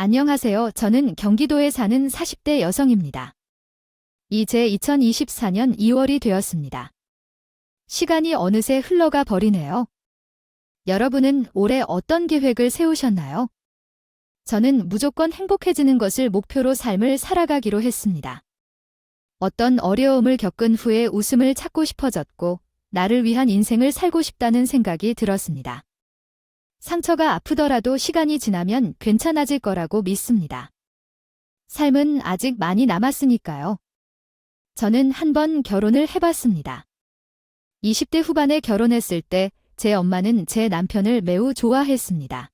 안녕하세요. 저는 경기도에 사는 40대 여성입니다. 이제 2024년 2월이 되었습니다. 시간이 어느새 흘러가 버리네요. 여러분은 올해 어떤 계획을 세우셨나요? 저는 무조건 행복해지는 것을 목표로 삶을 살아가기로 했습니다. 어떤 어려움을 겪은 후에 웃음을 찾고 싶어졌고, 나를 위한 인생을 살고 싶다는 생각이 들었습니다. 상처가 아프더라도 시간이 지나면 괜찮아질 거라고 믿습니다. 삶은 아직 많이 남았으니까요. 저는 한 번 결혼을 해봤습니다. 20대 후반에 결혼했을 때 제 엄마는 제 남편을 매우 좋아했습니다.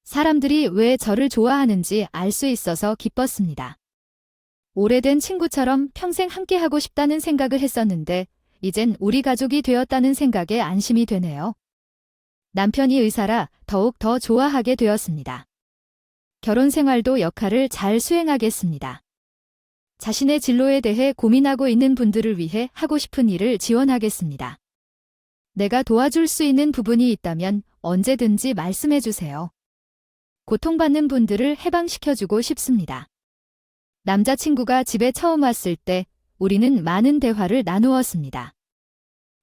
사람들이 왜 저를 좋아하는지 알 수 있어서 기뻤습니다. 오래된 친구처럼 평생 함께하고 싶다는 생각을 했었는데, 이젠 우리 가족이 되었다는 생각에 안심이 되네요. 남편이 의사라 더욱 더 좋아하게 되었습니다. 결혼 생활도 역할을 잘 수행하겠습니다. 자신의 진로에 대해 고민하고 있는 분들을 위해 하고 싶은 일을 지원하겠습니다. 내가 도와줄 수 있는 부분이 있다면 언제든지 말씀해 주세요. 고통받는 분들을 해방시켜주고 싶습니다. 남자친구가 집에 처음 왔을 때 우리는 많은 대화를 나누었습니다.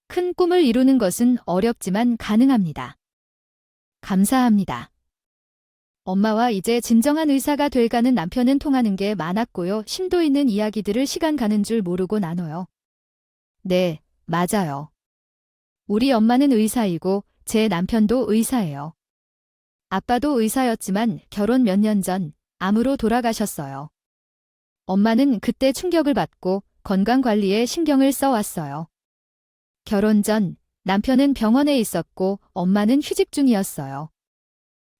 큰 꿈을 이루는 것은 어렵지만 가능합니다. 감사합니다. 엄마와 이제 진정한 의사가 돼가는 남편은 통하는 게 많았고요. 심도 있는 이야기들을 시간 가는 줄 모르고 나눠요. 네, 맞아요. 우리 엄마는 의사이고 제 남편도 의사예요. 아빠도 의사였지만 결혼 몇 년 전 암으로 돌아가셨어요. 엄마는 그때 충격을 받고 건강관리에 신경을 써왔어요. 결혼 전 남편은 병원에 있었고 엄마는 휴직 중이었어요.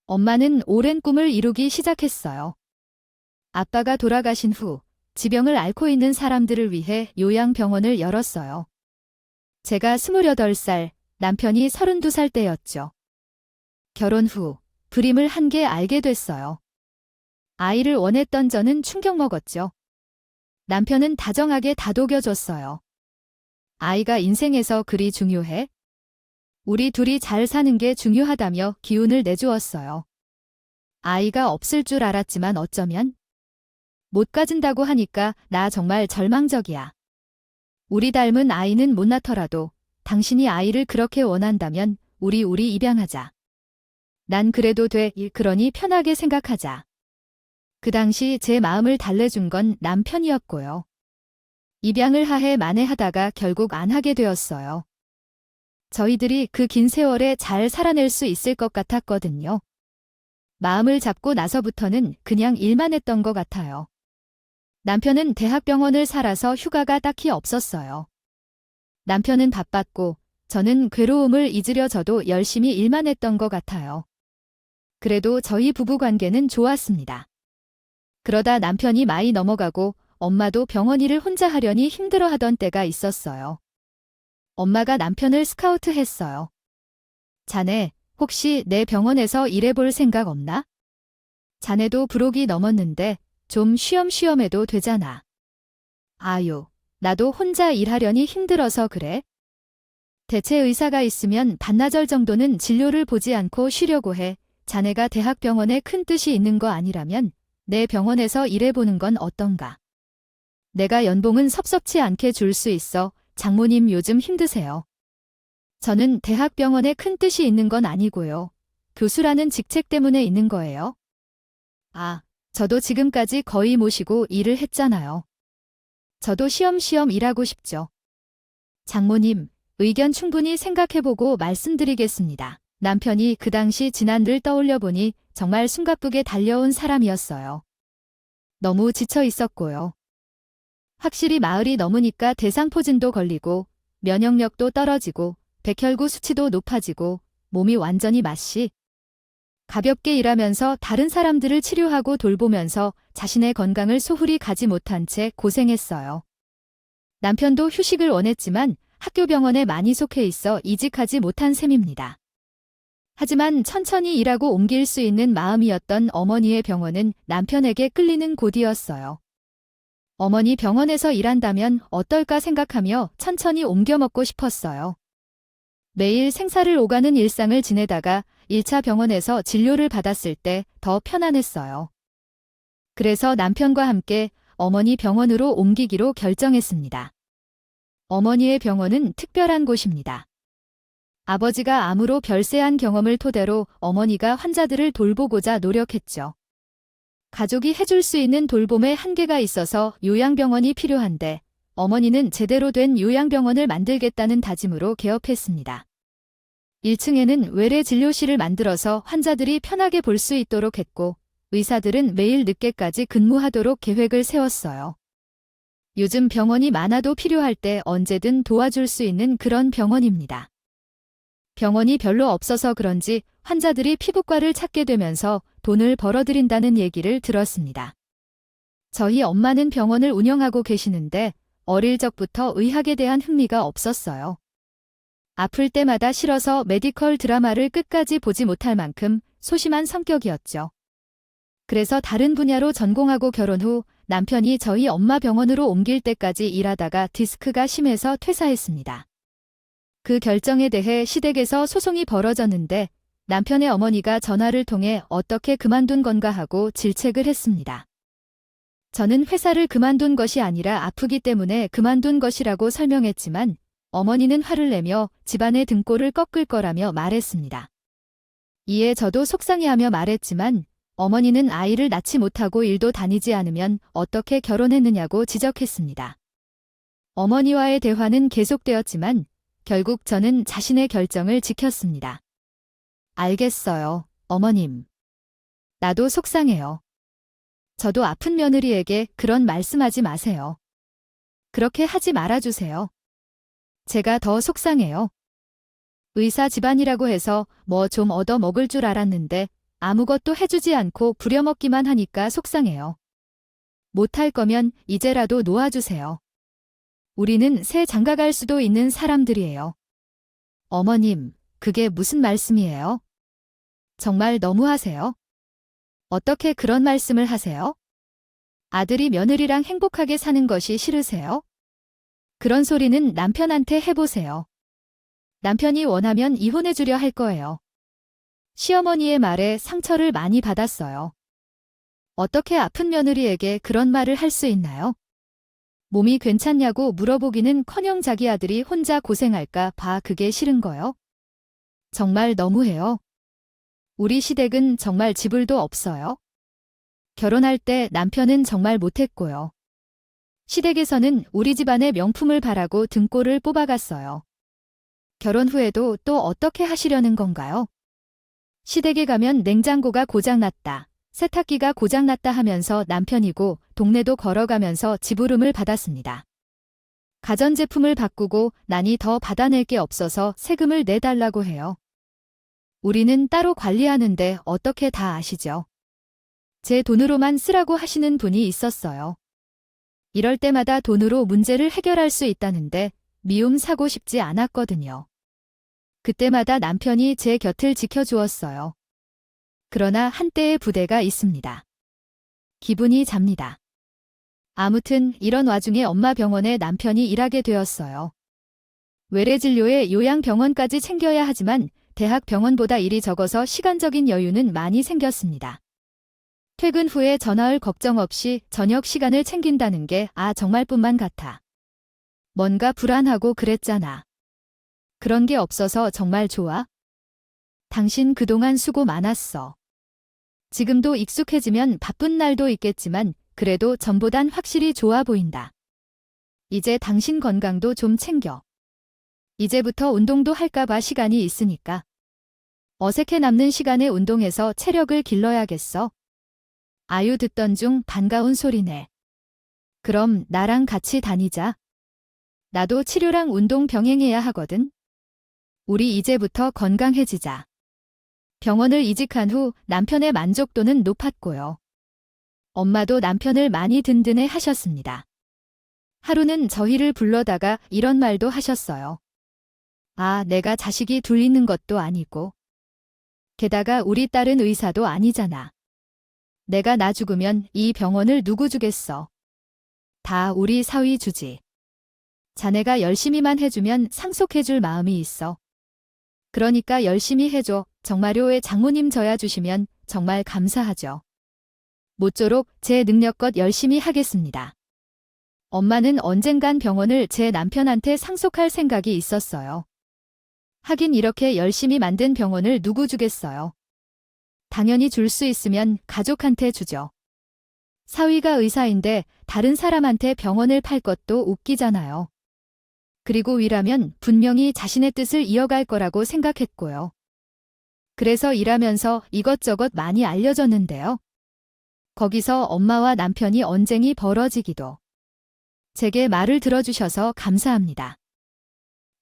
엄마는 오랜 꿈을 이루기 시작했어요. 아빠가 돌아가신 후 지병을 앓고 있는 사람들을 위해 요양병원을 열었어요. 제가 28살, 남편이 32살 때였죠. 결혼 후 불임을 한 게 알게 됐어요. 아이를 원했던 저는 충격 먹었죠. 남편은 다정하게 다독여줬어요. 아이가 인생에서 그리 중요해? 우리 둘이 잘 사는 게 중요하다며 기운을 내주었어요. 아이가 없을 줄 알았지만 어쩌면 못 가진다고 하니까 나 정말 절망적이야. 우리 닮은 아이는 못 낳더라도 당신이 아이를 그렇게 원한다면 우리 입양하자. 난 그래도 돼. 그러니 편하게 생각하자. 그 당시 제 마음을 달래준 건 남편이었고요. 입양을 하해 만회하다가 결국 안 하게 되었어요. 저희들이 그 긴 세월에 잘 살아낼 수 있을 것 같았거든요. 마음을 잡고 나서부터는 그냥 일만 했던 것 같아요. 남편은 대학병원을 살아서 휴가가 딱히 없었어요. 남편은 바빴고 저는 괴로움을 잊으려 저도 열심히 일만 했던 것 같아요. 그래도 저희 부부관계는 좋았습니다. 그러다 남편이 많이 넘어가고 엄마도 병원 일을 혼자 하려니 힘들어하던 때가 있었어요. 엄마가 남편을 스카우트했어요. 자네, 혹시 내 병원에서 일해볼 생각 없나? 자네도 부록이 넘었는데 좀 쉬엄쉬엄 해도 되잖아. 아유, 나도 혼자 일하려니 힘들어서 그래. 대체 의사가 있으면 반나절 정도는 진료를 보지 않고 쉬려고 해. 자네가 대학병원에 큰 뜻이 있는 거 아니라면 내 병원에서 일해보는 건 어떤가? 내가 연봉은 섭섭치 않게 줄 수 있어. 장모님 요즘 힘드세요. 저는 대학병원에 큰 뜻이 있는 건 아니고요. 교수라는 직책 때문에 있는 거예요. 아, 저도 지금까지 거의 모시고 일을 했잖아요. 저도 쉬엄쉬엄 일하고 싶죠. 장모님, 의견 충분히 생각해보고 말씀드리겠습니다. 남편이 그 당시 지난 일 떠올려보니 정말 숨가쁘게 달려온 사람이었어요. 너무 지쳐 있었고요. 확실히 마흔이 넘으니까 대상포진도 걸리고 면역력도 떨어지고 백혈구 수치도 높아지고 몸이 완전히 맛이 가볍게 일하면서 다른 사람들을 치료하고 돌보면서 자신의 건강을 소홀히 가지 못한 채 고생했어요. 남편도 휴식을 원했지만 학교 병원에 많이 속해 있어 이직하지 못한 셈입니다. 하지만 천천히 일하고 옮길 수 있는 마음이었던 어머니의 병원은 남편에게 끌리는 곳이었어요. 어머니 병원에서 일한다면 어떨까 생각하며 천천히 옮겨 먹고 싶었어요. 매일 생사를 오가는 일상을 지내다가 1차 병원에서 진료를 받았을 때 더 편안했어요. 그래서 남편과 함께 어머니 병원으로 옮기기로 결정했습니다. 어머니의 병원은 특별한 곳입니다. 아버지가 암으로 별세한 경험을 토대로 어머니가 환자들을 돌보고자 노력했죠. 가족이 해줄 수 있는 돌봄에 한계가 있어서 요양병원이 필요한데 어머니는 제대로 된 요양병원을 만들겠다는 다짐으로 개업했습니다. 1층에는 외래 진료실을 만들어서 환자들이 편하게 볼 수 있도록 했고 의사들은 매일 늦게까지 근무하도록 계획을 세웠어요. 요즘 병원이 많아도 필요할 때 언제든 도와줄 수 있는 그런 병원입니다. 병원이 별로 없어서 그런지 환자들이 피부과를 찾게 되면서 돈을 벌어들인다는 얘기를 들었습니다. 저희 엄마는 병원을 운영하고 계시는데 어릴 적부터 의학에 대한 흥미가 없었어요. 아플 때마다 싫어서 메디컬 드라마를 끝까지 보지 못할 만큼 소심한 성격이었죠. 그래서 다른 분야로 전공하고 결혼 후 남편이 저희 엄마 병원으로 옮길 때까지 일하다가 디스크가 심해서 퇴사했습니다. 그 결정에 대해 시댁에서 소송이 벌어졌는데 남편의 어머니가 전화를 통해 어떻게 그만둔 건가 하고 질책을 했습니다. 저는 회사를 그만둔 것이 아니라 아프기 때문에 그만둔 것이라고 설명했지만 어머니는 화를 내며 집안의 등골을 꺾을 거라며 말했습니다. 이에 저도 속상해하며 말했지만 어머니는 아이를 낳지 못하고 일도 다니지 않으면 어떻게 결혼했느냐고 지적했습니다. 어머니와의 대화는 계속되었지만 결국 저는 자신의 결정을 지켰습니다. 알겠어요, 어머님. 나도 속상해요. 저도 아픈 며느리에게 그런 말씀하지 마세요. 그렇게 하지 말아주세요. 제가 더 속상해요. 의사 집안이라고 해서 뭐 좀 얻어 먹을 줄 알았는데 아무것도 해주지 않고 부려먹기만 하니까 속상해요. 못할 거면 이제라도 놓아주세요. 우리는 새 장가갈 수도 있는 사람들이에요. 어머님, 그게 무슨 말씀이에요? 정말 너무하세요. 어떻게 그런 말씀을 하세요? 아들이 며느리랑 행복하게 사는 것이 싫으세요? 그런 소리는 남편한테 해보세요. 남편이 원하면 이혼해주려 할 거예요. 시어머니의 말에 상처를 많이 받았어요. 어떻게 아픈 며느리에게 그런 말을 할 수 있나요? 몸이 괜찮냐고 물어보기는커녕 자기 아들이 혼자 고생할까 봐 그게 싫은 거요? 정말 너무해요. 우리 시댁은 정말 지불도 없어요. 결혼할 때 남편은 정말 못했고요. 시댁에서는 우리 집안의 명품을 바라고 등골을 뽑아갔어요. 결혼 후에도 또 어떻게 하시려는 건가요? 시댁에 가면 냉장고가 고장났다, 세탁기가 고장났다 하면서 남편이고 동네도 걸어가면서 지부름을 받았습니다. 가전제품을 바꾸고 나니 더 받아낼 게 없어서 세금을 내달라고 해요. 우리는 따로 관리하는데 어떻게 다 아시죠? 제 돈으로만 쓰라고 하시는 분이 있었어요. 이럴 때마다 돈으로 문제를 해결할 수 있다는데 미움 사고 싶지 않았거든요. 그때마다 남편이 제 곁을 지켜주었어요. 그러나 한때의 부대가 있습니다. 기분이 잡니다. 아무튼 이런 와중에 엄마 병원에 남편이 일하게 되었어요. 외래진료에 요양병원까지 챙겨야 하지만 대학 병원보다 일이 적어서 시간적인 여유는 많이 생겼습니다. 퇴근 후에 전화할 걱정 없이 저녁 시간을 챙긴다는 게 정말뿐만 같아. 뭔가 불안하고 그랬잖아. 그런 게 없어서 정말 좋아. 당신 그동안 수고 많았어. 지금도 익숙해지면 바쁜 날도 있겠지만 그래도 전보단 확실히 좋아 보인다. 이제 당신 건강도 좀 챙겨. 이제부터 운동도 할까봐 시간이 있으니까. 어색해 남는 시간에 운동해서 체력을 길러야겠어. 아유 듣던 중 반가운 소리네. 그럼 나랑 같이 다니자. 나도 치료랑 운동 병행해야 하거든. 우리 이제부터 건강해지자. 병원을 이직한 후 남편의 만족도는 높았고요. 엄마도 남편을 많이 든든해 하셨습니다. 하루는 저희를 불러다가 이런 말도 하셨어요. 내가 자식이 둘 있는 것도 아니고. 게다가 우리 딸은 의사도 아니잖아. 내가 나 죽으면 이 병원을 누구 주겠어. 다 우리 사위 주지. 자네가 열심히만 해주면 상속해줄 마음이 있어. 그러니까 열심히 해줘. 정말요에 장모님 저야 주시면 정말 감사하죠. 모쪼록 제 능력껏 열심히 하겠습니다. 엄마는 언젠간 병원을 제 남편한테 상속할 생각이 있었어요. 하긴 이렇게 열심히 만든 병원을 누구 주겠어요. 당연히 줄 수 있으면 가족한테 주죠. 사위가 의사인데 다른 사람한테 병원을 팔 것도 웃기잖아요. 그리고 위라면 분명히 자신의 뜻을 이어갈 거라고 생각했고요. 그래서 일하면서 이것저것 많이 알려졌는데요. 거기서 엄마와 남편이 언쟁이 벌어지기도. 제게 말을 들어주셔서 감사합니다.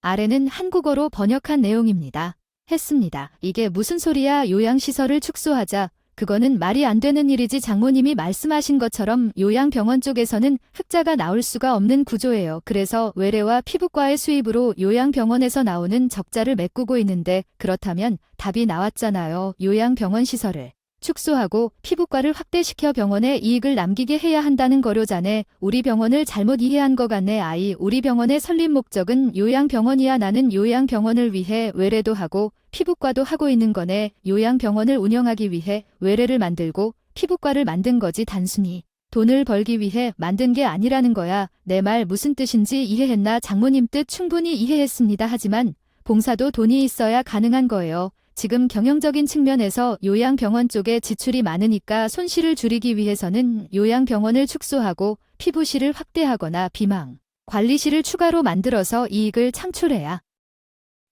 아래는 한국어로 번역한 내용입니다. 했습니다. 이게 무슨 소리야? 요양시설을 축소하자. 그거는 말이 안 되는 일이지. 장모님이 말씀하신 것처럼 요양병원 쪽에서는 흑자가 나올 수가 없는 구조예요. 그래서 외래와 피부과의 수입으로 요양병원에서 나오는 적자를 메꾸고 있는데 그렇다면 답이 나왔잖아요. 요양병원 시설을 축소하고 피부과를 확대시켜 병원에 이익을 남기게 해야 한다는 거려자네. 우리 병원을 잘못 이해한 것 같네. 아이, 우리 병원의 설립 목적은 요양병원이야. 나는 요양병원을 위해 외래도 하고 피부과도 하고 있는 거네. 요양병원을 운영하기 위해 외래를 만들고 피부과를 만든 거지. 단순히 돈을 벌기 위해 만든 게 아니라는 거야. 내 말 무슨 뜻인지 이해했나? 장모님 뜻 충분히 이해했습니다. 하지만 봉사도 돈이 있어야 가능한 거예요. 지금 경영적인 측면에서 요양병원 쪽에 지출이 많으니까 손실을 줄이기 위해서는 요양병원을 축소하고 피부실을 확대하거나 비망, 관리실을 추가로 만들어서 이익을 창출해야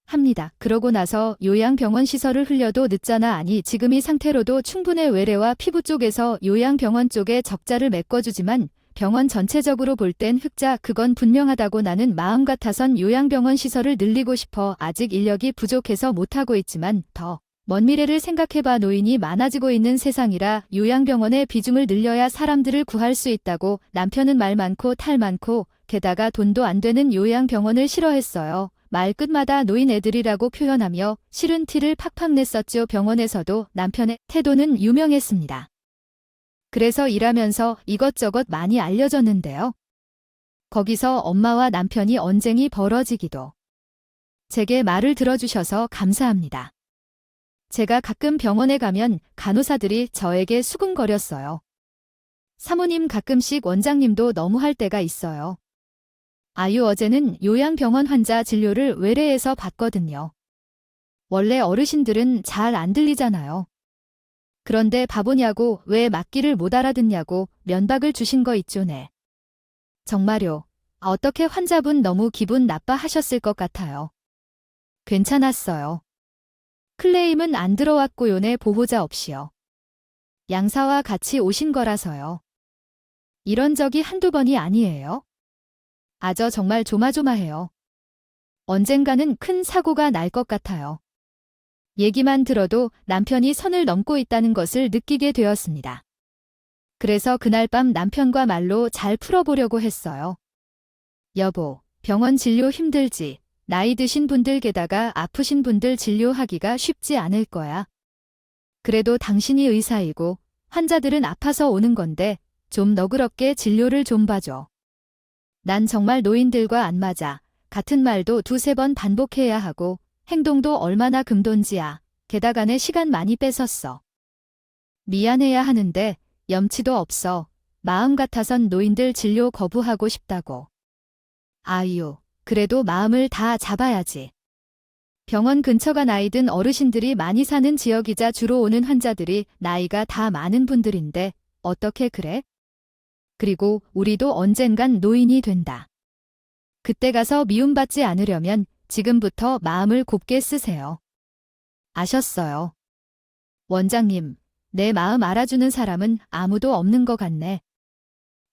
합니다. 그러고 나서 요양병원 시설을 흘려도 늦잖아. 아니, 지금 이 상태로도 충분해. 외래와 피부 쪽에서 요양병원 쪽에 적자를 메꿔주지만 병원 전체적으로 볼 땐 흑자, 그건 분명하다고. 나는 마음 같아선 요양병원 시설을 늘리고 싶어. 아직 인력이 부족해서 못하고 있지만 더 먼 미래를 생각해봐. 노인이 많아지고 있는 세상이라 요양병원의 비중을 늘려야 사람들을 구할 수 있다고. 남편은 말 많고 탈 많고 게다가 돈도 안 되는 요양병원을 싫어했어요. 말 끝마다 노인 애들이라고 표현하며 싫은 티를 팍팍 냈었죠. 병원에서도 남편의 태도는 유명했습니다. 그래서 일하면서 이것저것 많이 알려졌는데요. 거기서 엄마와 남편이 언쟁이 벌어지기도. 제게 말을 들어주셔서 감사합니다. 제가 가끔 병원에 가면 간호사들이 저에게 수근거렸어요. 사모님, 가끔씩 원장님도 너무할 때가 있어요. 아유, 어제는 요양병원 환자 진료를 외래에서 받거든요. 원래 어르신들은 잘 안 들리잖아요. 그런데 바보냐고, 왜 맞기를 못 알아듣냐고 면박을 주신 거 있죠. 네. 정말요. 어떻게 환자분 너무 기분 나빠하셨을 것 같아요. 괜찮았어요. 클레임은 안 들어왔고요. 네, 보호자 없이요. 양사와 같이 오신 거라서요. 이런 적이 한두 번이 아니에요. 저 정말 조마조마해요. 언젠가는 큰 사고가 날 것 같아요. 얘기만 들어도 남편이 선을 넘고 있다는 것을 느끼게 되었습니다. 그래서 그날 밤 남편과 말로 잘 풀어보려고 했어요. 여보, 병원 진료 힘들지. 나이 드신 분들 게다가 아프신 분들 진료하기가 쉽지 않을 거야. 그래도 당신이 의사이고 환자들은 아파서 오는 건데 좀 너그럽게 진료를 좀 봐줘. 난 정말 노인들과 안 맞아. 같은 말도 두세 번 반복해야 하고 행동도 얼마나 금돈지야. 게다가 내 시간 많이 뺏었어. 미안해야 하는데 염치도 없어. 마음 같아선 노인들 진료 거부하고 싶다고. 아유, 그래도 마음을 다 잡아야지. 병원 근처가 나이 든 어르신들이 많이 사는 지역이자 주로 오는 환자들이 나이가 다 많은 분들인데 어떻게 그래? 그리고 우리도 언젠간 노인이 된다. 그때 가서 미움받지 않으려면 지금부터 마음을 곱게 쓰세요. 아셨어요? 원장님, 내 마음 알아주는 사람은 아무도 없는 것 같네.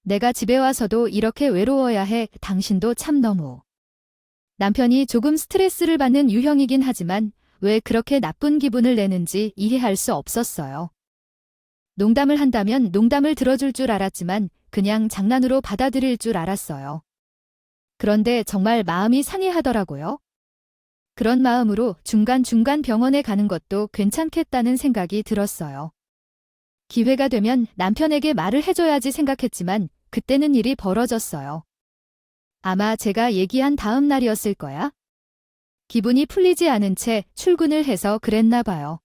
내가 집에 와서도 이렇게 외로워야 해. 당신도 참 너무. 남편이 조금 스트레스를 받는 유형이긴 하지만 왜 그렇게 나쁜 기분을 내는지 이해할 수 없었어요. 농담을 한다면 농담을 들어줄 줄 알았지만 그냥 장난으로 받아들일 줄 알았어요. 그런데 정말 마음이 상해하더라고요. 그런 마음으로 중간중간 병원에 가는 것도 괜찮겠다는 생각이 들었어요. 기회가 되면 남편에게 말을 해줘야지 생각했지만 그때는 일이 벌어졌어요. 아마 제가 얘기한 다음 날이었을 거야. 기분이 풀리지 않은 채 출근을 해서 그랬나 봐요.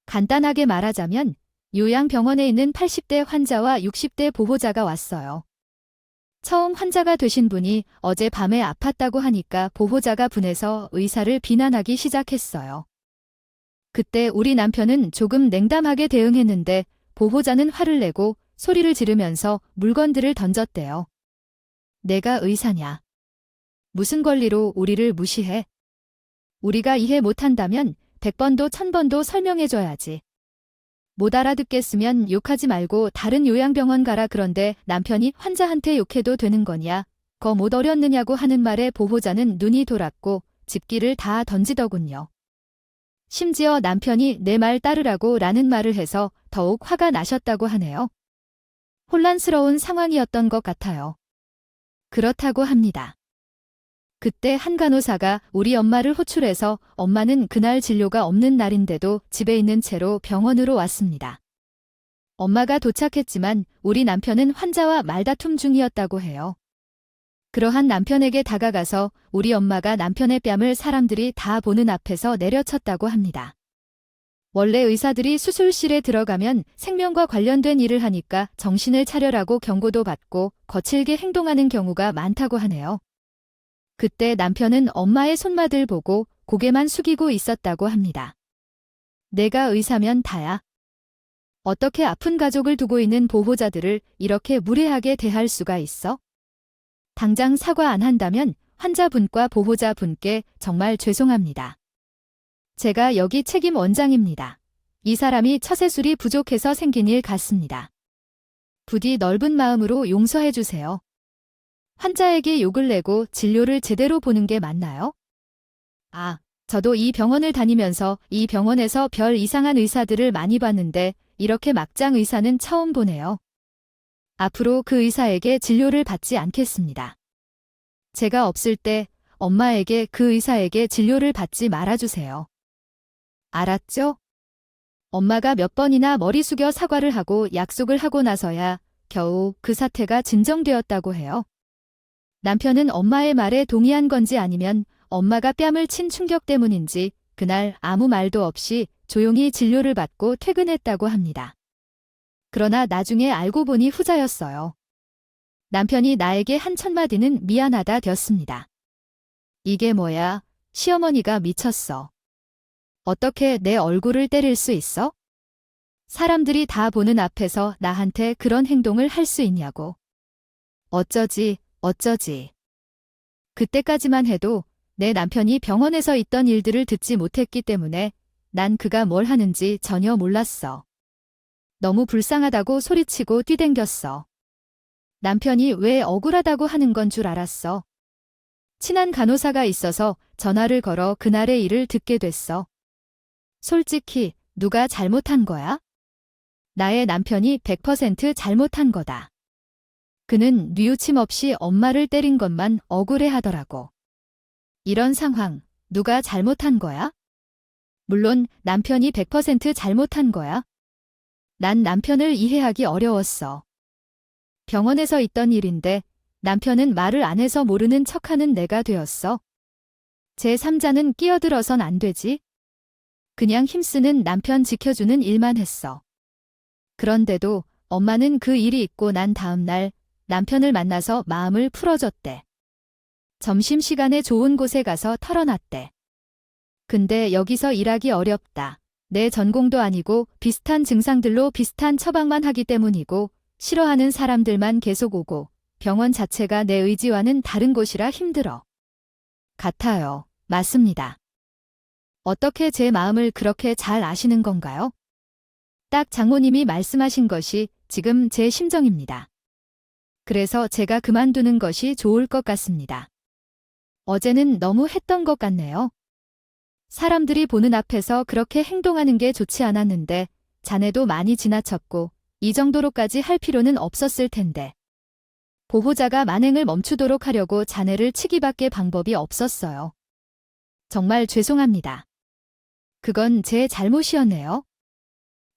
간단하게 말하자면 요양병원에 있는 80대 환자와 60대 보호자가 왔어요. 처음 환자가 되신 분이 어젯밤에 아팠다고 하니까 보호자가 분해서 의사를 비난하기 시작했어요. 그때 우리 남편은 조금 냉담하게 대응했는데 보호자는 화를 내고 소리를 지르면서 물건들을 던졌대요. 내가 의사냐? 무슨 권리로 우리를 무시해? 우리가 이해 못한다면 100번도 1000번도 설명해줘야지. 못 알아듣겠으면 욕하지 말고 다른 요양병원 가라. 그런데 남편이 환자한테 욕해도 되는 거냐? 거 못 어렸느냐고 하는 말에 보호자는 눈이 돌았고 집기를 다 던지더군요. 심지어 남편이 내 말 따르라고 라는 말을 해서 더욱 화가 나셨다고 하네요. 혼란스러운 상황이었던 것 같아요. 그렇다고 합니다. 그때 한 간호사가 우리 엄마를 호출해서 엄마는 그날 진료가 없는 날인데도 집에 있는 채로 병원으로 왔습니다. 엄마가 도착했지만 우리 남편은 환자와 말다툼 중이었다고 해요. 그러한 남편에게 다가가서 우리 엄마가 남편의 뺨을 사람들이 다 보는 앞에서 내려쳤다고 합니다. 원래 의사들이 수술실에 들어가면 생명과 관련된 일을 하니까 정신을 차려라고 경고도 받고 거칠게 행동하는 경우가 많다고 하네요. 그때 남편은 엄마의 손맛을 보고 고개만 숙이고 있었다고 합니다. 내가 의사면 다야. 어떻게 아픈 가족을 두고 있는 보호자들을 이렇게 무례하게 대할 수가 있어? 당장 사과 안 한다면 환자분과 보호자분께 정말 죄송합니다. 제가 여기 책임 원장입니다. 이 사람이 처세술이 부족해서 생긴 일 같습니다. 부디 넓은 마음으로 용서해 주세요. 환자에게 욕을 내고 진료를 제대로 보는 게 맞나요? 저도 이 병원을 다니면서 이 병원에서 별 이상한 의사들을 많이 봤는데 이렇게 막장 의사는 처음 보네요. 앞으로 그 의사에게 진료를 받지 않겠습니다. 제가 없을 때 엄마에게 그 의사에게 진료를 받지 말아주세요. 알았죠? 엄마가 몇 번이나 머리 숙여 사과를 하고 약속을 하고 나서야 겨우 그 사태가 진정되었다고 해요. 남편은 엄마의 말에 동의한 건지 아니면 엄마가 뺨을 친 충격 때문인지 그날 아무 말도 없이 조용히 진료를 받고 퇴근했다고 합니다. 그러나 나중에 알고 보니 후자였어요. 남편이 나에게 한 첫마디는 미안하다 였습니다. 이게 뭐야? 시어머니가 미쳤어. 어떻게 내 얼굴을 때릴 수 있어? 사람들이 다 보는 앞에서 나한테 그런 행동을 할 수 있냐고. 어쩌지. 그때까지만 해도 내 남편이 병원에서 있던 일들을 듣지 못했기 때문에 난 그가 뭘 하는지 전혀 몰랐어. 너무 불쌍하다고 소리치고 뛰댕겼어. 남편이 왜 억울하다고 하는 건 줄 알았어. 친한 간호사가 있어서 전화를 걸어 그날의 일을 듣게 됐어. 솔직히 누가 잘못한 거야? 나의 남편이 100% 잘못한 거다. 그는 뉘우침 없이 엄마를 때린 것만 억울해하더라고. 이런 상황, 누가 잘못한 거야? 물론 남편이 100% 잘못한 거야. 난 남편을 이해하기 어려웠어. 병원에서 있던 일인데 남편은 말을 안 해서 모르는 척하는 내가 되었어. 제3자는 끼어들어선 안 되지. 그냥 힘쓰는 남편 지켜주는 일만 했어. 그런데도 엄마는 그 일이 있고 난 다음 날 남편을 만나서 마음을 풀어줬대. 점심시간에 좋은 곳에 가서 털어놨대. 근데 여기서 일하기 어렵다. 내 전공도 아니고 비슷한 증상들로 비슷한 처방만 하기 때문이고 싫어하는 사람들만 계속 오고 병원 자체가 내 의지와는 다른 곳이라 힘들어. 같아요. 맞습니다. 어떻게 제 마음을 그렇게 잘 아시는 건가요? 딱 장모님이 말씀하신 것이 지금 제 심정입니다. 그래서 제가 그만두는 것이 좋을 것 같습니다. 어제는 너무 했던 것 같네요. 사람들이 보는 앞에서 그렇게 행동하는 게 좋지 않았는데 자네도 많이 지나쳤고 이 정도로까지 할 필요는 없었을 텐데. 보호자가 만행을 멈추도록 하려고 자네를 치기밖에 방법이 없었어요. 정말 죄송합니다. 그건 제 잘못이었네요.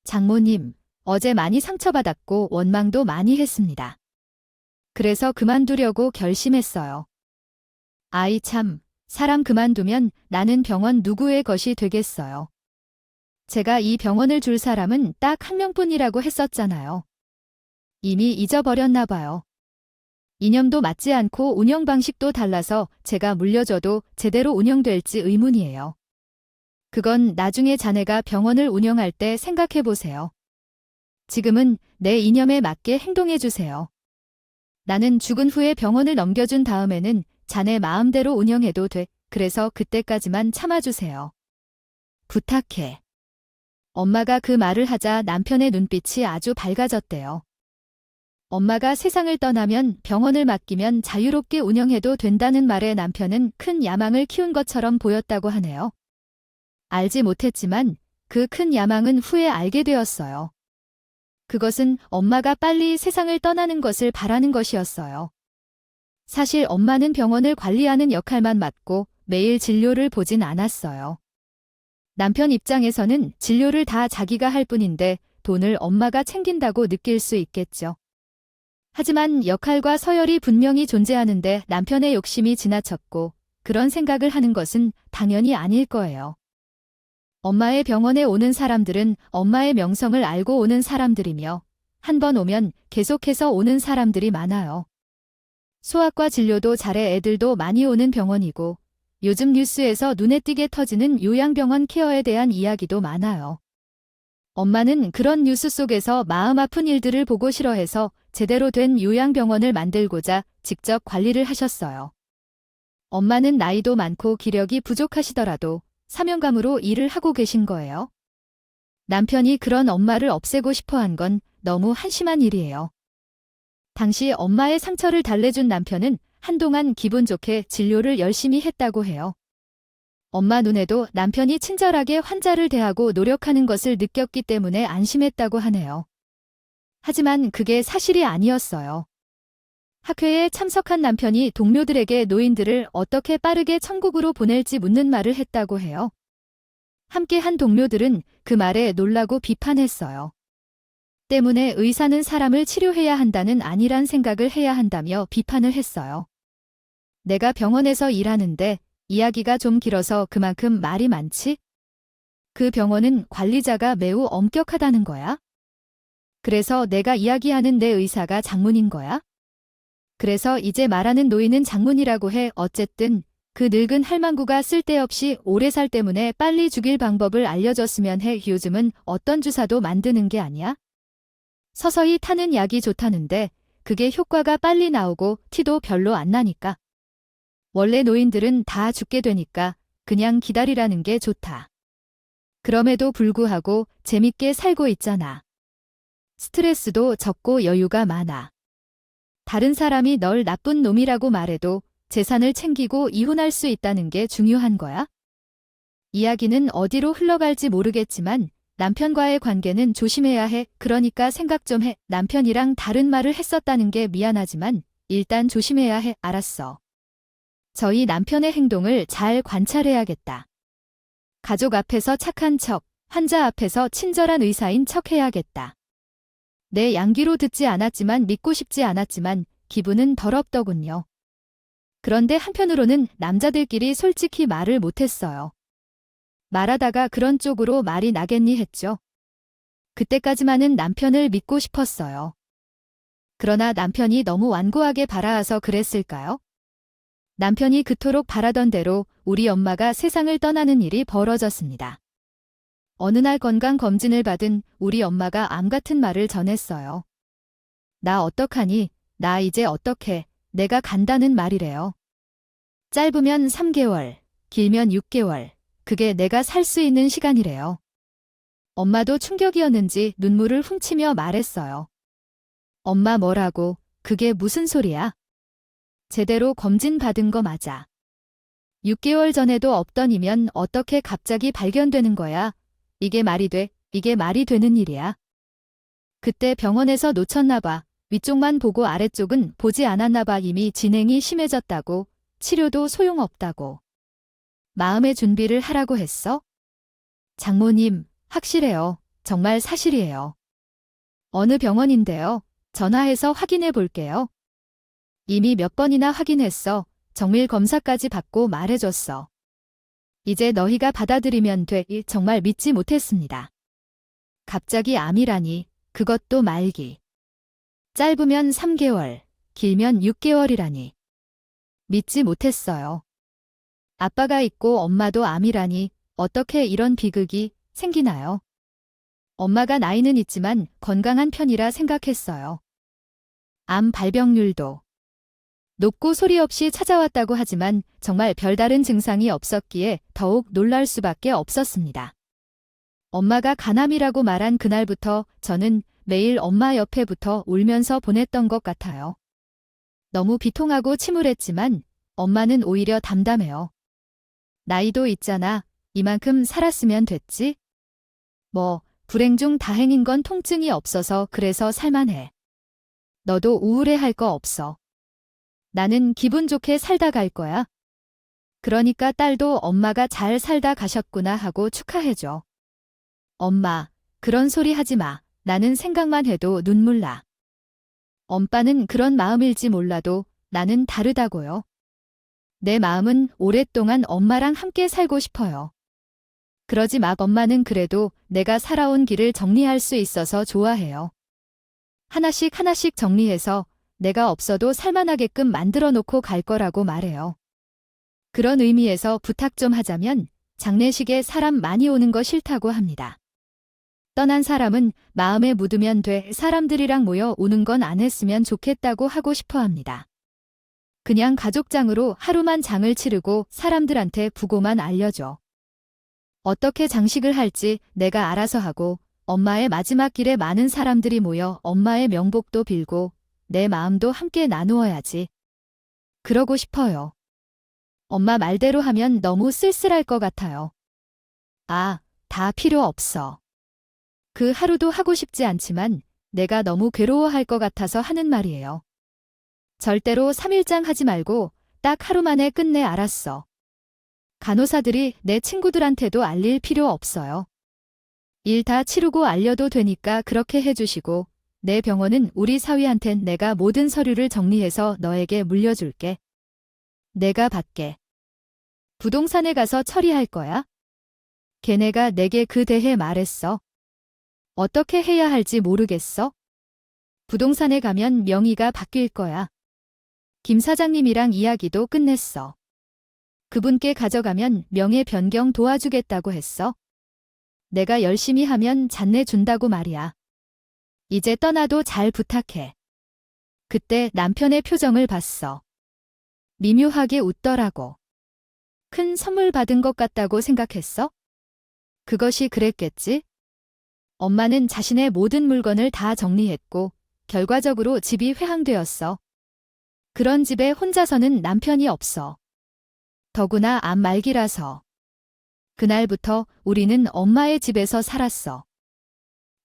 장모님, 어제 많이 상처받았고 원망도 많이 했습니다. 그래서 그만두려고 결심했어요. 아이 참, 사람 그만두면 나는 병원 누구의 것이 되겠어요. 제가 이 병원을 줄 사람은 딱 한 명뿐이라고 했었잖아요. 이미 잊어버렸나 봐요. 이념도 맞지 않고 운영 방식도 달라서 제가 물려줘도 제대로 운영될지 의문이에요. 그건 나중에 자네가 병원을 운영할 때 생각해 보세요. 지금은 내 이념에 맞게 행동해 주세요. 나는 죽은 후에 병원을 넘겨준 다음에는 자네 마음대로 운영해도 돼. 그래서 그때까지만 참아주세요. 부탁해. 엄마가 그 말을 하자 남편의 눈빛이 아주 밝아졌대요. 엄마가 세상을 떠나면 병원을 맡기면 자유롭게 운영해도 된다는 말에 남편은 큰 야망을 키운 것처럼 보였다고 하네요. 알지 못했지만 그 큰 야망은 후에 알게 되었어요. 그것은 엄마가 빨리 세상을 떠나는 것을 바라는 것이었어요. 사실 엄마는 병원을 관리하는 역할만 맡고 매일 진료를 보진 않았어요. 남편 입장에서는 진료를 다 자기가 할 뿐인데 돈을 엄마가 챙긴다고 느낄 수 있겠죠. 하지만 역할과 서열이 분명히 존재하는데 남편의 욕심이 지나쳤고 그런 생각을 하는 것은 당연히 아닐 거예요. 엄마의 병원에 오는 사람들은 엄마의 명성을 알고 오는 사람들이며 한 번 오면 계속해서 오는 사람들이 많아요. 소아과 진료도 잘해 애들도 많이 오는 병원이고 요즘 뉴스에서 눈에 띄게 터지는 요양병원 케어에 대한 이야기도 많아요. 엄마는 그런 뉴스 속에서 마음 아픈 일들을 보고 싫어해서 제대로 된 요양병원을 만들고자 직접 관리를 하셨어요. 엄마는 나이도 많고 기력이 부족하시더라도 사명감으로 일을 하고 계신 거예요. 남편이 그런 엄마를 없애고 싶어 한 건 너무 한심한 일이에요. 당시 엄마의 상처를 달래준 남편은 한동안 기분 좋게 진료를 열심히 했다고 해요. 엄마 눈에도 남편이 친절하게 환자를 대하고 노력하는 것을 느꼈기 때문에 안심했다고 하네요. 하지만 그게 사실이 아니었어요. 학회에 참석한 남편이 동료들에게 노인들을 어떻게 빠르게 천국으로 보낼지 묻는 말을 했다고 해요. 함께한 동료들은 그 말에 놀라고 비판했어요. 때문에 의사는 사람을 치료해야 한다는 아니란 생각을 해야 한다며 비판을 했어요. 내가 병원에서 일하는데 이야기가 좀 길어서 그만큼 말이 많지? 그 병원은 관리자가 매우 엄격하다는 거야? 그래서 내가 이야기하는 내 의사가 장문인 거야? 그래서 이제 말하는 노인은 장문이라고 해. 어쨌든 그 늙은 할망구가 쓸데없이 오래 살 때문에 빨리 죽일 방법을 알려줬으면 해. 요즘은 어떤 주사도 만드는 게 아니야? 서서히 타는 약이 좋다는데 그게 효과가 빨리 나오고 티도 별로 안 나니까. 원래 노인들은 다 죽게 되니까 그냥 기다리라는 게 좋다. 그럼에도 불구하고 재밌게 살고 있잖아. 스트레스도 적고 여유가 많아. 다른 사람이 널 나쁜 놈이라고 말해도 재산을 챙기고 이혼할 수 있다는 게 중요한 거야? 이야기는 어디로 흘러갈지 모르겠지만 남편과의 관계는 조심해야 해. 그러니까 생각 좀 해. 남편이랑 다른 말을 했었다는 게 미안하지만 일단 조심해야 해. 알았어. 저희 남편의 행동을 잘 관찰해야겠다. 가족 앞에서 착한 척, 환자 앞에서 친절한 의사인 척 해야겠다. 내 양귀로 듣지 않았지만 믿고 싶지 않았지만 기분은 더럽더군요. 그런데 한편으로는 남자들끼리 솔직히 말을 못했어요. 말하다가 그런 쪽으로 말이 나겠니 했죠. 그때까지만은 남편을 믿고 싶었어요. 그러나 남편이 너무 완고하게 바라서 그랬을까요? 남편이 그토록 바라던 대로 우리 엄마가 세상을 떠나는 일이 벌어졌습니다. 어느 날 건강검진을 받은 우리 엄마가 암 같은 말을 전했어요. 나 어떡하니? 나 이제 어떡해? 내가 간다는 말이래요. 짧으면 3개월, 길면 6개월. 그게 내가 살 수 있는 시간이래요. 엄마도 충격이었는지 눈물을 훔치며 말했어요. 엄마 뭐라고? 그게 무슨 소리야? 제대로 검진 받은 거 맞아. 6개월 전에도 없더니면 어떻게 갑자기 발견되는 거야? 이게 말이 돼? 이게 말이 되는 일이야? 그때 병원에서 놓쳤나 봐. 위쪽만 보고 아래쪽은 보지 않았나 봐. 이미 진행이 심해졌다고. 치료도 소용없다고. 마음의 준비를 하라고 했어? 장모님, 확실해요. 정말 사실이에요. 어느 병원인데요? 전화해서 확인해 볼게요. 이미 몇 번이나 확인했어. 정밀 검사까지 받고 말해줬어. 이제 너희가 받아들이면 돼. 정말 믿지 못했습니다. 갑자기 암이라니, 그것도 말기. 짧으면 3개월, 길면 6개월이라니. 믿지 못했어요. 아빠가 있고 엄마도 암이라니 어떻게 이런 비극이 생기나요? 엄마가 나이는 있지만 건강한 편이라 생각했어요. 암 발병률도 높고 소리 없이 찾아왔다고 하지만 정말 별다른 증상이 없었기에 더욱 놀랄 수밖에 없었습니다. 엄마가 간암이라고 말한 그날부터 저는 매일 엄마 옆에 붙어 울면서 보냈던 것 같아요. 너무 비통하고 침울했지만 엄마는 오히려 담담해요. 나이도 있잖아. 이만큼 살았으면 됐지? 뭐, 불행 중 다행인 건 통증이 없어서 그래서 살만해. 너도 우울해할 거 없어. 나는 기분 좋게 살다 갈 거야. 그러니까 딸도 엄마가 잘 살다 가셨구나 하고 축하해줘. 엄마, 그런 소리 하지 마. 나는 생각만 해도 눈물 나. 엄빠는 그런 마음일지 몰라도 나는 다르다고요. 내 마음은 오랫동안 엄마랑 함께 살고 싶어요. 그러지 마. 엄마는 그래도 내가 살아온 길을 정리할 수 있어서 좋아해요. 하나씩 하나씩 정리해서 내가 없어도 살만하게끔 만들어 놓고 갈 거라고 말해요. 그런 의미에서 부탁 좀 하자면 장례식에 사람 많이 오는 거 싫다고 합니다. 떠난 사람은 마음에 묻으면 돼. 사람들이랑 모여 오는 건 안 했으면 좋겠다고 하고 싶어 합니다. 그냥 가족장으로 하루만 장을 치르고 사람들한테 부고만 알려줘. 어떻게 장식을 할지 내가 알아서 하고 엄마의 마지막 길에 많은 사람들이 모여 엄마의 명복도 빌고 내 마음도 함께 나누어야지. 그러고 싶어요. 엄마 말대로 하면 너무 쓸쓸할 것 같아요. 아, 다 필요 없어. 그 하루도 하고 싶지 않지만 내가 너무 괴로워할 것 같아서 하는 말이에요. 절대로 3일장 하지 말고 딱 하루 만에 끝내. 알았어. 간호사들이 내 친구들한테도 알릴 필요 없어요. 일 다 치르고 알려도 되니까 그렇게 해주시고 내 병원은 우리 사위한텐 내가 모든 서류를 정리해서 너에게 물려줄게. 내가 받게. 부동산에 가서 처리할 거야? 걔네가 내게 그 대해 말했어. 어떻게 해야 할지 모르겠어? 부동산에 가면 명의가 바뀔 거야. 김 사장님이랑 이야기도 끝냈어. 그분께 가져가면 명예 변경 도와주겠다고 했어. 내가 열심히 하면 잔내 준다고 말이야. 이제 떠나도 잘 부탁해. 그때 남편의 표정을 봤어. 미묘하게 웃더라고. 큰 선물 받은 것 같다고 생각했어? 그것이 그랬겠지? 엄마는 자신의 모든 물건을 다 정리했고 결과적으로 집이 회항되었어. 그런 집에 혼자서는 남편이 없어. 더구나 암 말기라서. 그날부터 우리는 엄마의 집에서 살았어.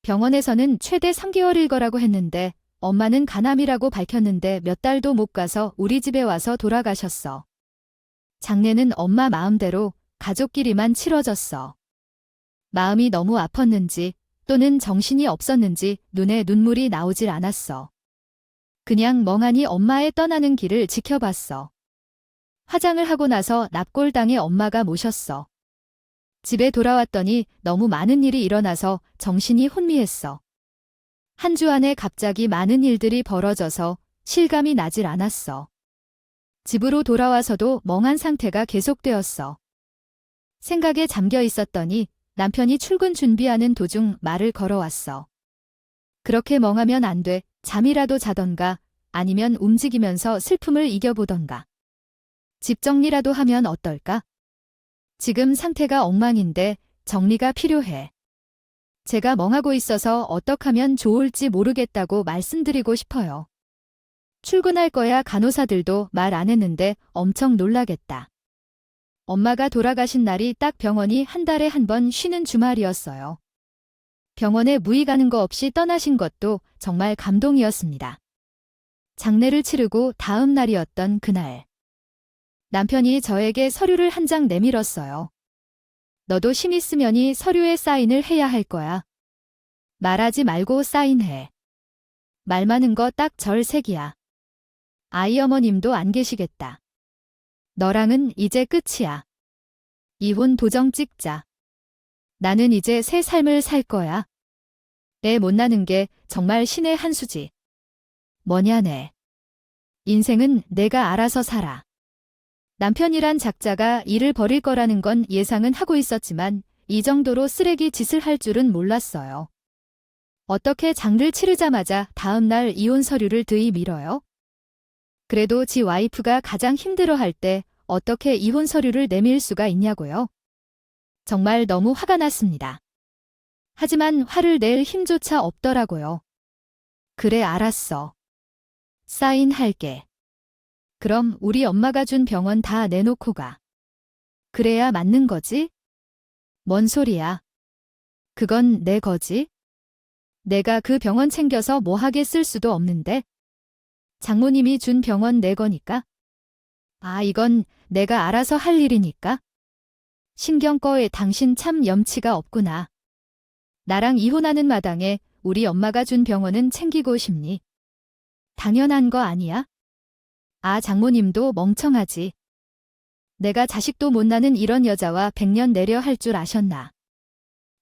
병원에서는 최대 3개월일 거라고 했는데 엄마는 간암이라고 밝혔는데 몇 달도 못 가서 우리 집에 와서 돌아가셨어. 장례는 엄마 마음대로 가족끼리만 치러졌어. 마음이 너무 아팠는지 또는 정신이 없었는지 눈에 눈물이 나오질 않았어. 그냥 멍하니 엄마의 떠나는 길을 지켜봤어. 화장을 하고 나서 납골당에 엄마가 모셨어. 집에 돌아왔더니 너무 많은 일이 일어나서 정신이 혼미했어. 한 주 안에 갑자기 많은 일들이 벌어져서 실감이 나질 않았어. 집으로 돌아와서도 멍한 상태가 계속되었어. 생각에 잠겨 있었더니 남편이 출근 준비하는 도중 말을 걸어왔어. 그렇게 멍하면 안 돼. 잠이라도 자던가 아니면 움직이면서 슬픔을 이겨보던가. 집 정리라도 하면 어떨까? 지금 상태가 엉망인데 정리가 필요해. 제가 멍하고 있어서 어떻게 하면 좋을지 모르겠다고 말씀드리고 싶어요. 출근할 거야. 간호사들도 말 안 했는데 엄청 놀라겠다. 엄마가 돌아가신 날이 딱 병원이 한 달에 한 번 쉬는 주말이었어요. 병원에 무의 가는 거 없이 떠나신 것도 정말 감동이었습니다. 장례를 치르고 다음 날이었던 그날. 남편이 저에게 서류를 한 장 내밀었어요. 너도 힘 있으면이 서류에 사인을 해야 할 거야. 말하지 말고 사인해. 말 많은 거 딱 절색이야. 아이 어머님도 안 계시겠다. 너랑은 이제 끝이야. 이혼 도장 찍자. 나는 이제 새 삶을 살 거야. 애 못 낳는 게 정말 신의 한 수지. 뭐냐네. 인생은 내가 알아서 살아. 남편이란 작자가 일을 벌일 거라는 건 예상은 하고 있었지만 이 정도로 쓰레기 짓을 할 줄은 몰랐어요. 어떻게 장를 치르자마자 다음 날 이혼 서류를 들이밀어요? 그래도 지 와이프가 가장 힘들어할 때 어떻게 이혼 서류를 내밀 수가 있냐고요? 정말 너무 화가 났습니다. 하지만 화를 낼 힘조차 없더라고요. 그래, 알았어. 사인할게. 그럼 우리 엄마가 준 병원 다 내놓고 가. 그래야 맞는 거지? 뭔 소리야. 그건 내 거지? 내가 그 병원 챙겨서 뭐하게 쓸 수도 없는데. 장모님이 준 병원 내 거니까. 아, 이건 내가 알아서 할 일이니까. 신경 꺼에 당신 참 염치가 없구나. 나랑 이혼하는 마당에 우리 엄마가 준 병원은 챙기고 싶니? 당연한 거 아니야? 아, 장모님도 멍청하지. 내가 자식도 못 낳는 이런 여자와 100년 내려 할 줄 아셨나.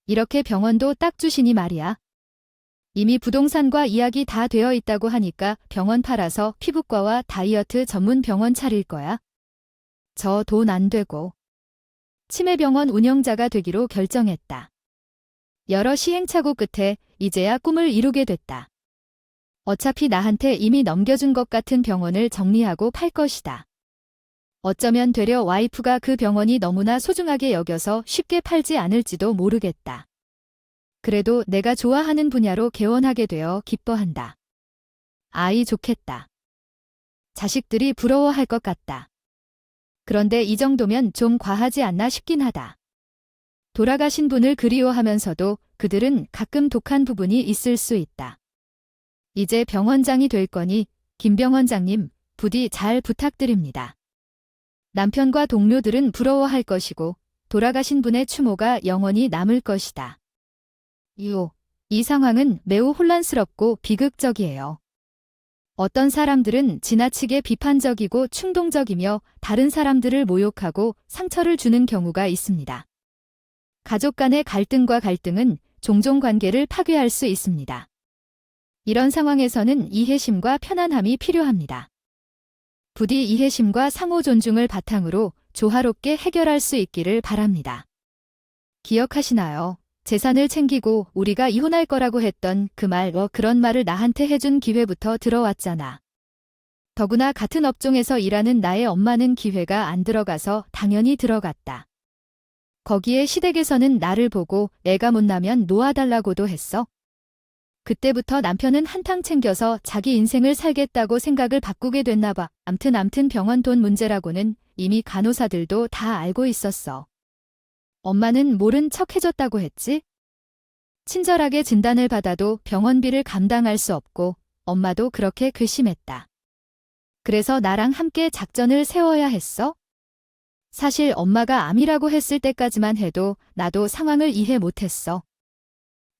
이렇게 병원도 딱 주시니 말이야. 이미 부동산과 이야기 다 되어 있다고 하니까 병원 팔아서 피부과와 다이어트 전문 병원 차릴 거야. 저 돈 안 되고. 치매병원 운영자가 되기로 결정했다. 여러 시행착오 끝에 이제야 꿈을 이루게 됐다. 어차피 나한테 이미 넘겨준 것 같은 병원을 정리하고 팔 것이다. 어쩌면 되려 와이프가 그 병원이 너무나 소중하게 여겨서 쉽게 팔지 않을지도 모르겠다. 그래도 내가 좋아하는 분야로 개원하게 되어 기뻐한다. 아이 좋겠다. 자식들이 부러워할 것 같다. 그런데 이 정도면 좀 과하지 않나 싶긴 하다. 돌아가신 분을 그리워하면서도 그들은 가끔 독한 부분이 있을 수 있다. 이제 병원장이 될 거니 김 병원장님 부디 잘 부탁드립니다. 남편과 동료들은 부러워할 것이고 돌아가신 분의 추모가 영원히 남을 것이다. 이 상황은 매우 혼란스럽고 비극적이에요. 어떤 사람들은 지나치게 비판적이고 충동적이며 다른 사람들을 모욕하고 상처를 주는 경우가 있습니다. 가족 간의 갈등은 종종 관계를 파괴할 수 있습니다. 이런 상황에서는 이해심과 편안함이 필요합니다. 부디 이해심과 상호 존중을 바탕으로 조화롭게 해결할 수 있기를 바랍니다. 기억하시나요? 재산을 챙기고 우리가 이혼할 거라고 했던 그 말, 그런 말을 나한테 해준 기회부터 들어왔잖아. 더구나 같은 업종에서 일하는 나의 엄마는 기회가 안 들어가서 당연히 들어갔다. 거기에 시댁에서는 나를 보고 애가 못 나면 놓아달라고도 했어. 그때부터 남편은 한탕 챙겨서 자기 인생을 살겠다고 생각을 바꾸게 됐나 봐. 암튼 병원 돈 문제라고는 이미 간호사들도 다 알고 있었어. 엄마는 모른 척 해줬다고 했지? 친절하게 진단을 받아도 병원비를 감당할 수 없고 엄마도 그렇게 괘씸했다. 그래서 나랑 함께 작전을 세워야 했어? 사실 엄마가 암이라고 했을 때까지만 해도 나도 상황을 이해 못했어.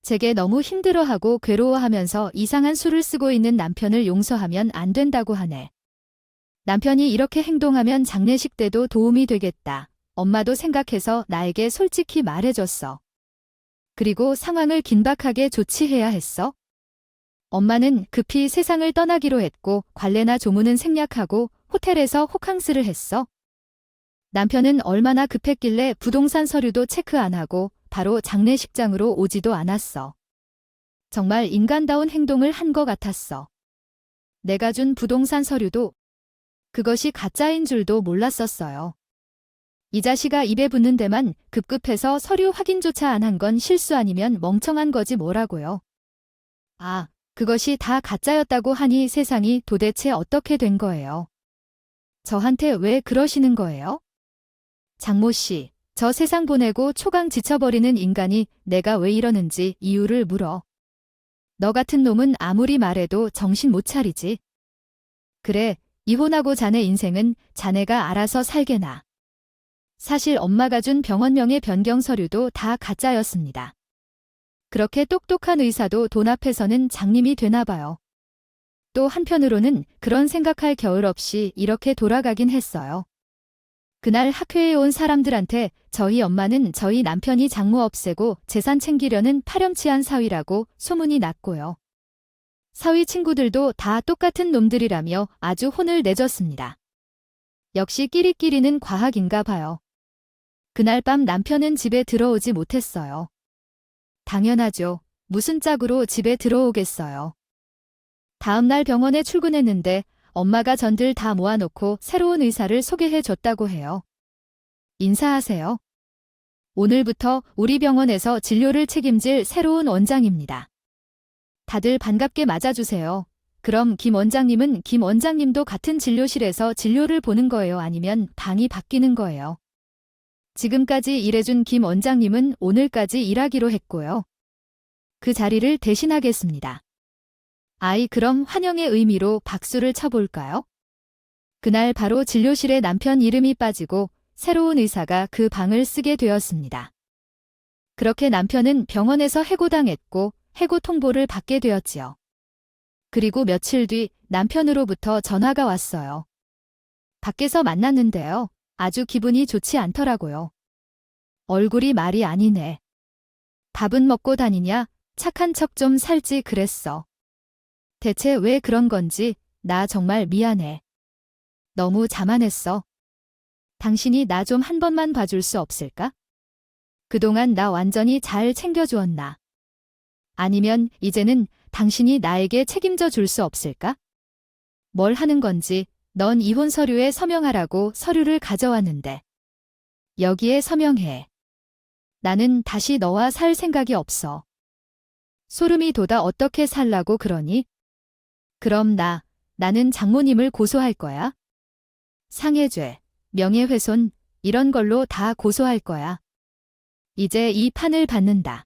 제게 너무 힘들어하고 괴로워하면서 이상한 수를 쓰고 있는 남편을 용서하면 안 된다고 하네. 남편이 이렇게 행동하면 장례식 때도 도움이 되겠다. 엄마도 생각해서 나에게 솔직히 말해줬어. 그리고 상황을 긴박하게 조치해야 했어. 엄마는 급히 세상을 떠나기로 했고 관례나 조문은 생략하고 호텔에서 호캉스를 했어. 남편은 얼마나 급했길래 부동산 서류도 체크 안 하고 바로 장례식장으로 오지도 않았어. 정말 인간다운 행동을 한 것 같았어. 내가 준 부동산 서류도 그것이 가짜인 줄도 몰랐었어요. 이 자식아 입에 붙는 데만 급급해서 서류 확인조차 안 한 건 실수 아니면 멍청한 거지 뭐라고요. 아, 그것이 다 가짜였다고 하니 세상이 도대체 어떻게 된 거예요? 저한테 왜 그러시는 거예요? 장모 씨, 저 세상 보내고 초강 지쳐버리는 인간이 내가 왜 이러는지 이유를 물어. 너 같은 놈은 아무리 말해도 정신 못 차리지. 그래, 이혼하고 자네 인생은 자네가 알아서 살게나. 사실 엄마가 준 병원명의 변경 서류도 다 가짜였습니다. 그렇게 똑똑한 의사도 돈 앞에서는 장님이 되나 봐요. 또 한편으로는 그런 생각할 겨울 없이 이렇게 돌아가긴 했어요. 그날 학회에 온 사람들한테 저희 엄마는 저희 남편이 장모 없애고 재산 챙기려는 파렴치한 사위라고 소문이 났고요. 사위 친구들도 다 똑같은 놈들이라며 아주 혼을 내줬습니다. 역시 끼리끼리는 과학인가 봐요. 그날 밤 남편은 집에 들어오지 못했어요. 당연하죠. 무슨 짝으로 집에 들어오겠어요. 다음날 병원에 출근했는데 엄마가 전들 다 모아놓고 새로운 의사를 소개해 줬다고 해요. 인사하세요. 오늘부터 우리 병원에서 진료를 책임질 새로운 원장입니다. 다들 반갑게 맞아주세요. 그럼 김 원장님은 김 원장님도 같은 진료실에서 진료를 보는 거예요? 아니면 방이 바뀌는 거예요? 지금까지 일해준 김 원장님은 오늘까지 일하기로 했고요. 그 자리를 대신하겠습니다. 아이, 그럼 환영의 의미로 박수를 쳐볼까요? 그날 바로 진료실에 남편 이름이 빠지고 새로운 의사가 그 방을 쓰게 되었습니다. 그렇게 남편은 병원에서 해고당했고 해고 통보를 받게 되었지요. 그리고 며칠 뒤 남편으로부터 전화가 왔어요. 밖에서 만났는데요. 아주 기분이 좋지 않더라고요. 얼굴이 말이 아니네. 밥은 먹고 다니냐? 착한 척 좀 살지 그랬어. 대체 왜 그런 건지 나 정말 미안해. 너무 자만했어. 당신이 나 좀 한 번만 봐줄 수 없을까? 그동안 나 완전히 잘 챙겨주었나? 아니면 이제는 당신이 나에게 책임져 줄 수 없을까? 뭘 하는 건지 넌 이혼 서류에 서명하라고 서류를 가져왔는데. 여기에 서명해. 나는 다시 너와 살 생각이 없어. 소름이 돋아. 어떻게 살라고 그러니? 그럼 나는 장모님을 고소할 거야. 상해죄, 명예훼손 이런 걸로 다 고소할 거야. 이제 이 판을 받는다.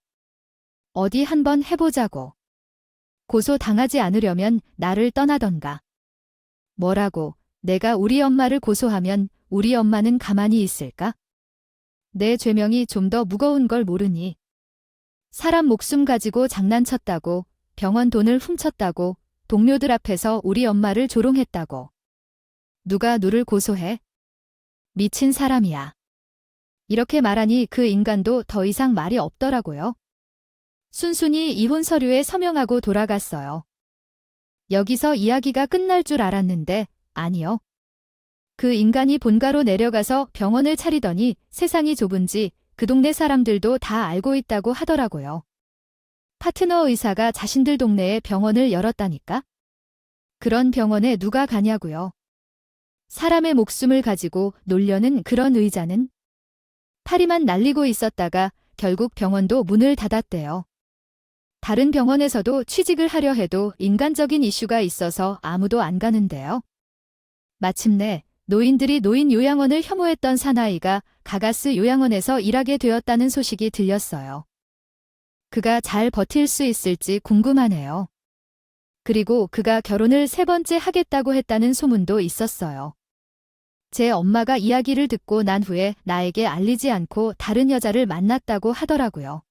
어디 한번 해보자고. 고소당하지 않으려면 나를 떠나던가. 뭐라고? 내가 우리 엄마를 고소하면 우리 엄마는 가만히 있을까? 내 죄명이 좀 더 무거운 걸 모르니. 사람 목숨 가지고 장난쳤다고, 병원 돈을 훔쳤다고, 동료들 앞에서 우리 엄마를 조롱했다고. 누가 누를 고소해? 미친 사람이야. 이렇게 말하니 그 인간도 더 이상 말이 없더라고요. 순순히 이혼 서류에 서명하고 돌아갔어요. 여기서 이야기가 끝날 줄 알았는데 아니요. 그 인간이 본가로 내려가서 병원을 차리더니 세상이 좁은지 그 동네 사람들도 다 알고 있다고 하더라고요. 파트너 의사가 자신들 동네에 병원을 열었다니까? 그런 병원에 누가 가냐고요. 사람의 목숨을 가지고 놀려는 그런 의자는? 파리만 날리고 있었다가 결국 병원도 문을 닫았대요. 다른 병원에서도 취직을 하려 해도 인간적인 이슈가 있어서 아무도 안 가는데요. 마침내 노인들이 노인 요양원을 혐오했던 사나이가 가가스 요양원에서 일하게 되었다는 소식이 들렸어요. 그가 잘 버틸 수 있을지 궁금하네요. 그리고 그가 결혼을 3번째 하겠다고 했다는 소문도 있었어요. 제 엄마가 이야기를 듣고 난 후에 나에게 알리지 않고 다른 여자를 만났다고 하더라고요.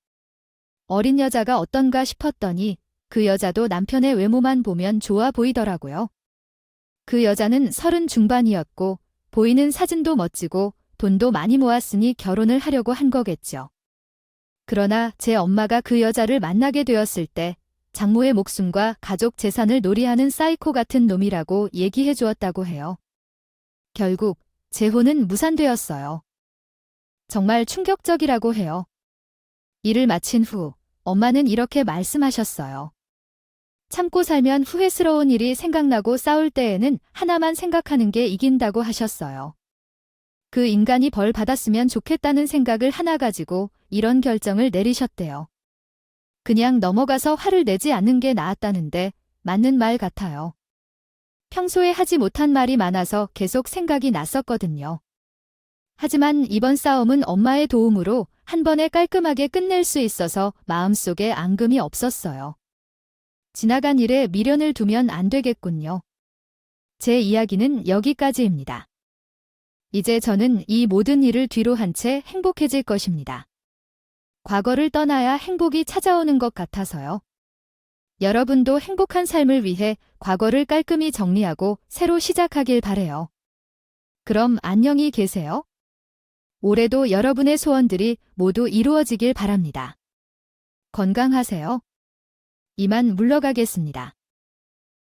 어린 여자가 어떤가 싶었더니 그 여자도 남편의 외모만 보면 좋아 보이더라고요. 그 여자는 30 중반이었고 보이는 사진도 멋지고 돈도 많이 모았으니 결혼을 하려고 한 거겠죠. 그러나 제 엄마가 그 여자를 만나게 되었을 때 장모의 목숨과 가족 재산을 놀이하는 사이코 같은 놈이라고 얘기해 주었다고 해요. 결국 재혼은 무산되었어요. 정말 충격적이라고 해요. 일을 마친 후 엄마는 이렇게 말씀하셨어요. 참고 살면 후회스러운 일이 생각나고 싸울 때에는 하나만 생각하는 게 이긴다고 하셨어요. 그 인간이 벌 받았으면 좋겠다는 생각을 하나 가지고 이런 결정을 내리셨대요. 그냥 넘어가서 화를 내지 않는 게 나았다는데 맞는 말 같아요. 평소에 하지 못한 말이 많아서 계속 생각이 났었거든요. 하지만 이번 싸움은 엄마의 도움으로 한 번에 깔끔하게 끝낼 수 있어서 마음속에 앙금이 없었어요. 지나간 일에 미련을 두면 안 되겠군요. 제 이야기는 여기까지입니다. 이제 저는 이 모든 일을 뒤로 한 채 행복해질 것입니다. 과거를 떠나야 행복이 찾아오는 것 같아서요. 여러분도 행복한 삶을 위해 과거를 깔끔히 정리하고 새로 시작하길 바래요. 그럼 안녕히 계세요. 올해도 여러분의 소원들이 모두 이루어지길 바랍니다. 건강하세요. 이만 물러가겠습니다.